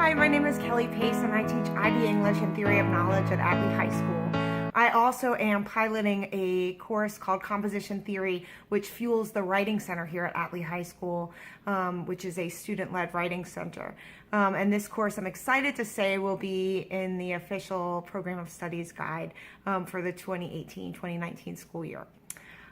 Hi, my name is Kelly Pace and I teach IB English and Theory of Knowledge at Atlee High School. I also am piloting a course called Composition Theory, which fuels the Writing Center here at Atlee High School, which is a student-led writing center. And this course, I'm excited to say, will be in the official Program of Studies guide for the 2018-2019 school year.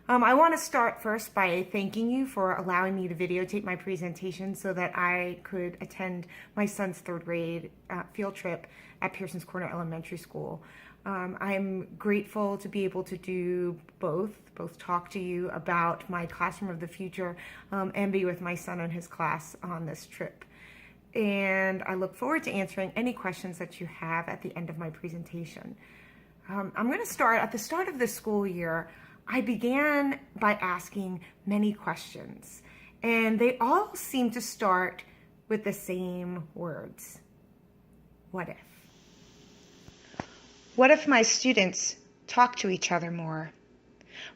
I want to start first by thanking you for allowing me to videotape my presentation so that I could attend my son's third grade field trip at Pearson's Corner Elementary School. I'm grateful to be able to do both talk to you about my classroom of the future and be with my son and his class on this trip. And I look forward to answering any questions that you have at the end of my presentation. I'm going to start at the start of the school year. I began by asking many questions, and they all seem to start with the same words. What if? What if my students talk to each other more?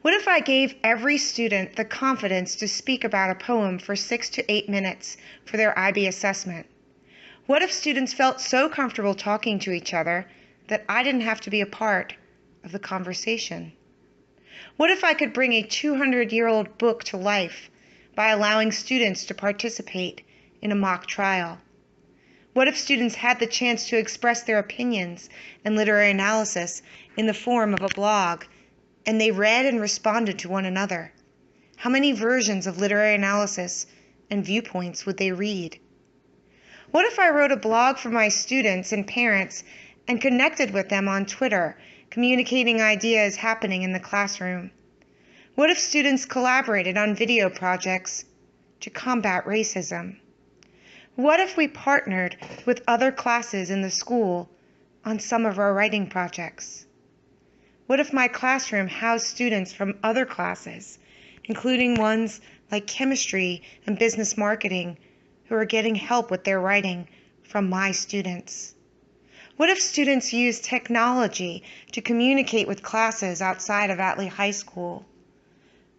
What if I gave every student the confidence to speak about a poem for 6 to 8 minutes for their IB assessment? What if students felt so comfortable talking to each other that I didn't have to be a part of the conversation? What if I could bring a 200-year-old book to life by allowing students to participate in a mock trial? What if students had the chance to express their opinions and literary analysis in the form of a blog, and they read and responded to one another? How many versions of literary analysis and viewpoints would they read? What if I wrote a blog for my students and parents and connected with them on Twitter, communicating ideas happening in the classroom? What if students collaborated on video projects to combat racism? What if we partnered with other classes in the school on some of our writing projects? What if my classroom housed students from other classes, including ones like chemistry and business marketing, who are getting help with their writing from my students? What if students used technology to communicate with classes outside of Atlee High School?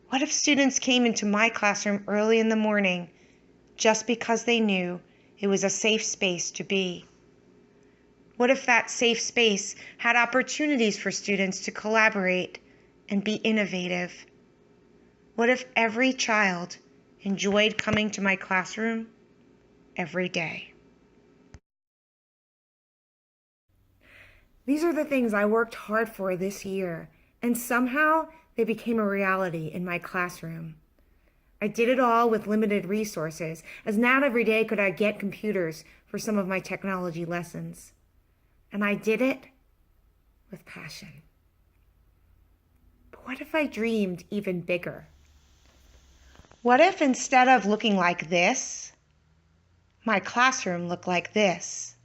What if students came into my classroom early in the morning just because they knew it was a safe space to be? What if that safe space had opportunities for students to collaborate and be innovative? What if every child enjoyed coming to my classroom every day? These are the things I worked hard for this year, and somehow they became a reality in my classroom. I did it all with limited resources, as not every day could I get computers for some of my technology lessons. And I did it with passion. But what if I dreamed even bigger? What if instead of looking like this, my classroom looked like this?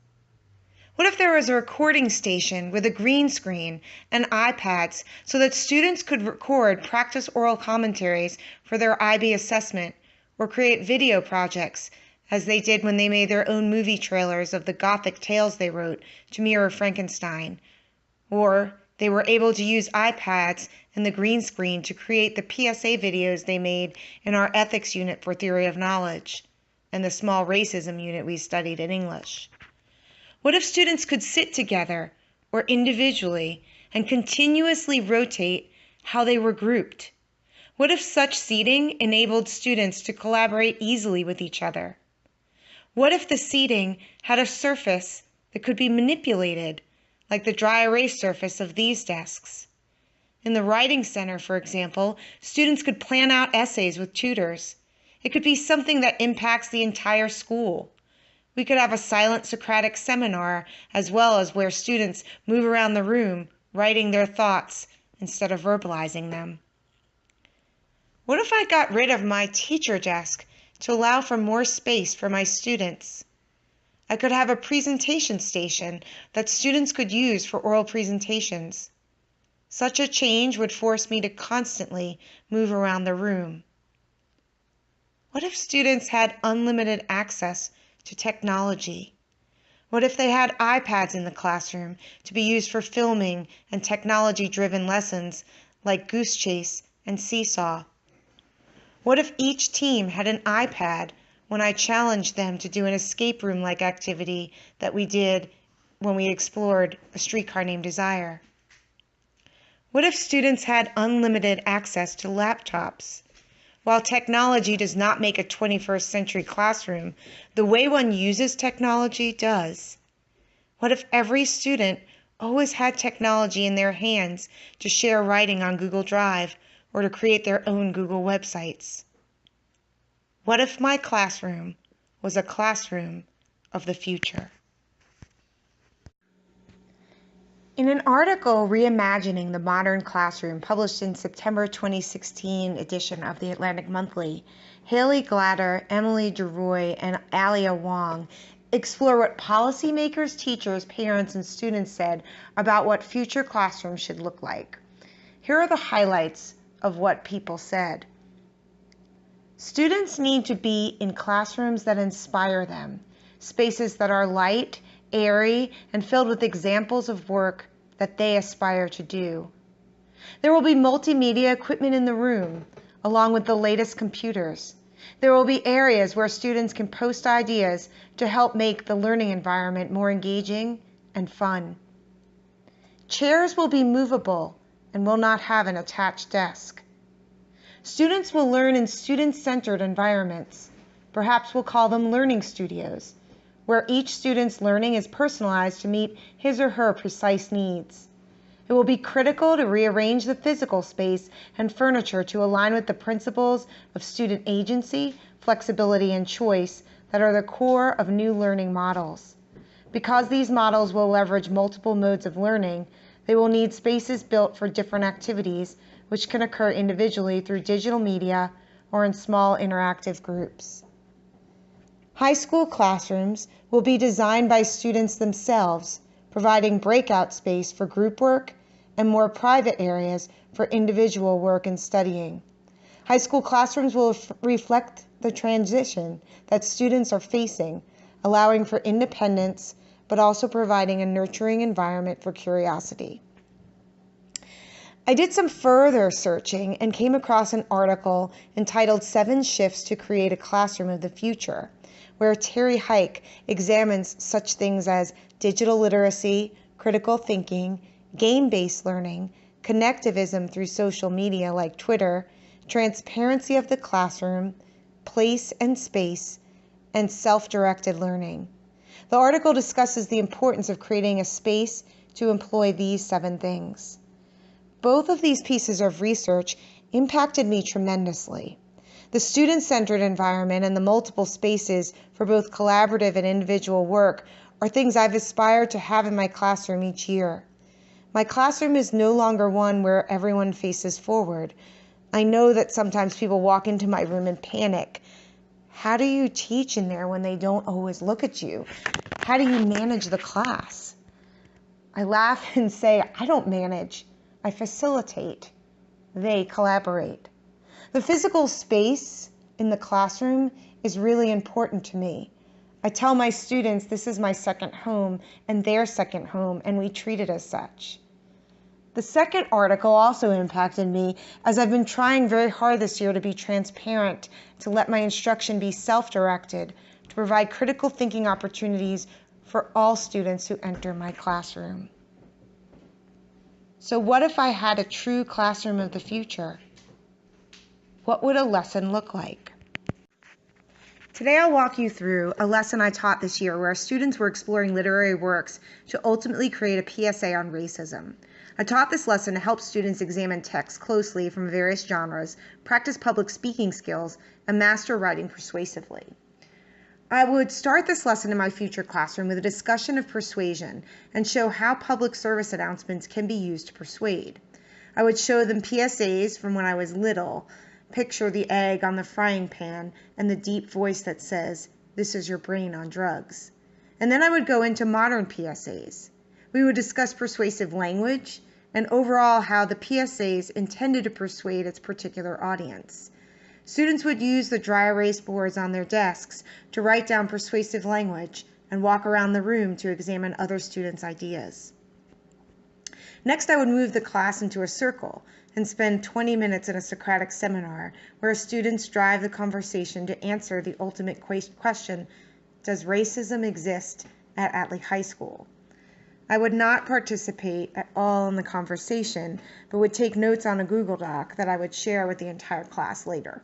What if there was a recording station with a green screen and iPads so that students could record practice oral commentaries for their IB assessment or create video projects as they did when they made their own movie trailers of the Gothic tales they wrote to mirror Frankenstein? Or they were able to use iPads and the green screen to create the PSA videos they made in our ethics unit for Theory of Knowledge and the small racism unit we studied in English? What if students could sit together or individually and continuously rotate how they were grouped? What if such seating enabled students to collaborate easily with each other? What if the seating had a surface that could be manipulated, like the dry erase surface of these desks? In the Writing Center, for example, students could plan out essays with tutors. It could be something that impacts the entire school. We could have a silent Socratic seminar as well as where students move around the room, writing their thoughts instead of verbalizing them. What if I got rid of my teacher desk to allow for more space for my students? I could have a presentation station that students could use for oral presentations. Such a change would force me to constantly move around the room. What if students had unlimited access to technology? What if they had iPads in the classroom to be used for filming and technology-driven lessons like Goose Chase and Seesaw? What if each team had an iPad when I challenged them to do an escape room-like activity that we did when we explored A Streetcar Named Desire? What if students had unlimited access to laptops? While technology does not make a 21st century classroom, the way one uses technology does. What if every student always had technology in their hands to share writing on Google Drive or to create their own Google websites? What if my classroom was a classroom of the future? In an article reimagining the modern classroom published in September 2016 edition of the Atlantic Monthly, Haley Glatter, Emily DeRoy, and Alia Wong explore what policymakers, teachers, parents, and students said about what future classrooms should look like. Here are the highlights of what people said. Students need to be in classrooms that inspire them, spaces that are light, airy, and filled with examples of work that they aspire to do. There will be multimedia equipment in the room, along with the latest computers. There will be areas where students can post ideas to help make the learning environment more engaging and fun. Chairs will be movable and will not have an attached desk. Students will learn in student-centered environments. Perhaps we'll call them learning studios, where each student's learning is personalized to meet his or her precise needs. It will be critical to rearrange the physical space and furniture to align with the principles of student agency, flexibility, and choice that are the core of new learning models. Because these models will leverage multiple modes of learning, they will need spaces built for different activities, which can occur individually through digital media or in small interactive groups. High school classrooms will be designed by students themselves, providing breakout space for group work and more private areas for individual work and studying. High school classrooms will reflect the transition that students are facing, allowing for independence, but also providing a nurturing environment for curiosity. I did some further searching and came across an article entitled 7 Shifts to Create a Classroom of the Future, where Terry Hike examines such things as digital literacy, critical thinking, game-based learning, connectivism through social media like Twitter, transparency of the classroom, place and space, and self-directed learning. The article discusses the importance of creating a space to employ these 7 things. Both of these pieces of research impacted me tremendously. The student-centered environment and the multiple spaces for both collaborative and individual work are things I've aspired to have in my classroom each year. My classroom is no longer one where everyone faces forward. I know that sometimes people walk into my room and panic. How do you teach in there when they don't always look at you? How do you manage the class? I laugh and say, I don't manage. I facilitate. They collaborate. The physical space in the classroom is really important to me. I tell my students this is my second home and their second home, and we treat it as such. The second article also impacted me, as I've been trying very hard this year to be transparent, to let my instruction be self-directed, to provide critical thinking opportunities for all students who enter my classroom. So what if I had a true classroom of the future? What would a lesson look like? Today I'll walk you through a lesson I taught this year where students were exploring literary works to ultimately create a PSA on racism. I taught this lesson to help students examine texts closely from various genres, practice public speaking skills, and master writing persuasively. I would start this lesson in my future classroom with a discussion of persuasion and show how public service announcements can be used to persuade. I would show them PSAs from when I was little. Picture the egg on the frying pan and the deep voice that says, "This is your brain on drugs." And then I would go into modern PSAs. We would discuss persuasive language and overall how the PSAs intended to persuade its particular audience. Students would use the dry erase boards on their desks to write down persuasive language and walk around the room to examine other students' ideas. Next, I would move the class into a circle and spend 20 minutes in a Socratic seminar where students drive the conversation to answer the ultimate question, does racism exist at Atlee High School? I would not participate at all in the conversation, but would take notes on a Google Doc that I would share with the entire class later.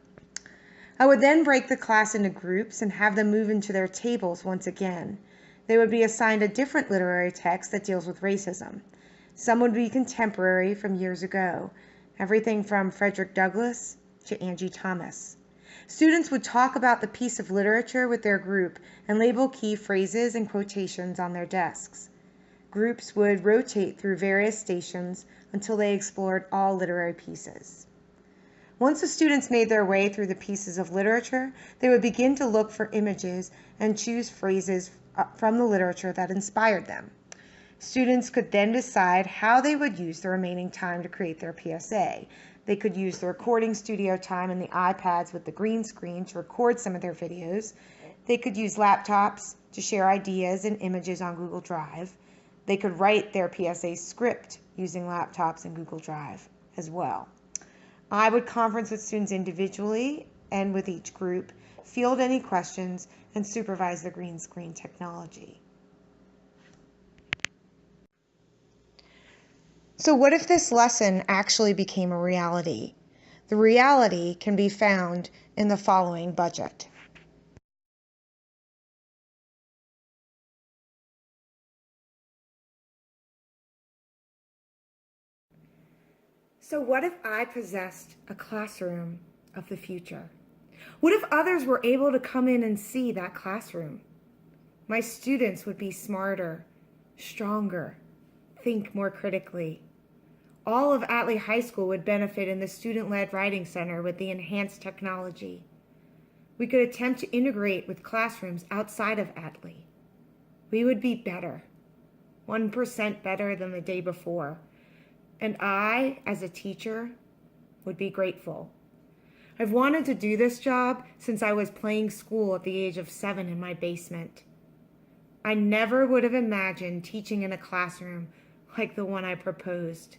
I would then break the class into groups and have them move into their tables once again. They would be assigned a different literary text that deals with racism. Some would be contemporary from years ago, everything from Frederick Douglass to Angie Thomas. Students would talk about the piece of literature with their group and label key phrases and quotations on their desks. Groups would rotate through various stations until they explored all literary pieces. Once the students made their way through the pieces of literature, they would begin to look for images and choose phrases from the literature that inspired them. Students could then decide how they would use the remaining time to create their PSA. They could use the recording studio time and the iPads with the green screen to record some of their videos. They could use laptops to share ideas and images on Google Drive. They could write their PSA script using laptops and Google Drive as well. I would conference with students individually and with each group, field any questions, and supervise the green screen technology. So what if this lesson actually became a reality? The reality can be found in the following budget. So what if I possessed a classroom of the future? What if others were able to come in and see that classroom? My students would be smarter, stronger, think more critically. All of Atlee High School would benefit in the student-led writing center with the enhanced technology. We could attempt to integrate with classrooms outside of Atlee. We would be better, 1% better than the day before. And I, as a teacher, would be grateful. I've wanted to do this job since I was playing school at the age of 7 in my basement. I never would have imagined teaching in a classroom like the one I proposed.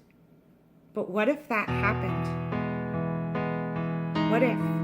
But what if that happened? What if?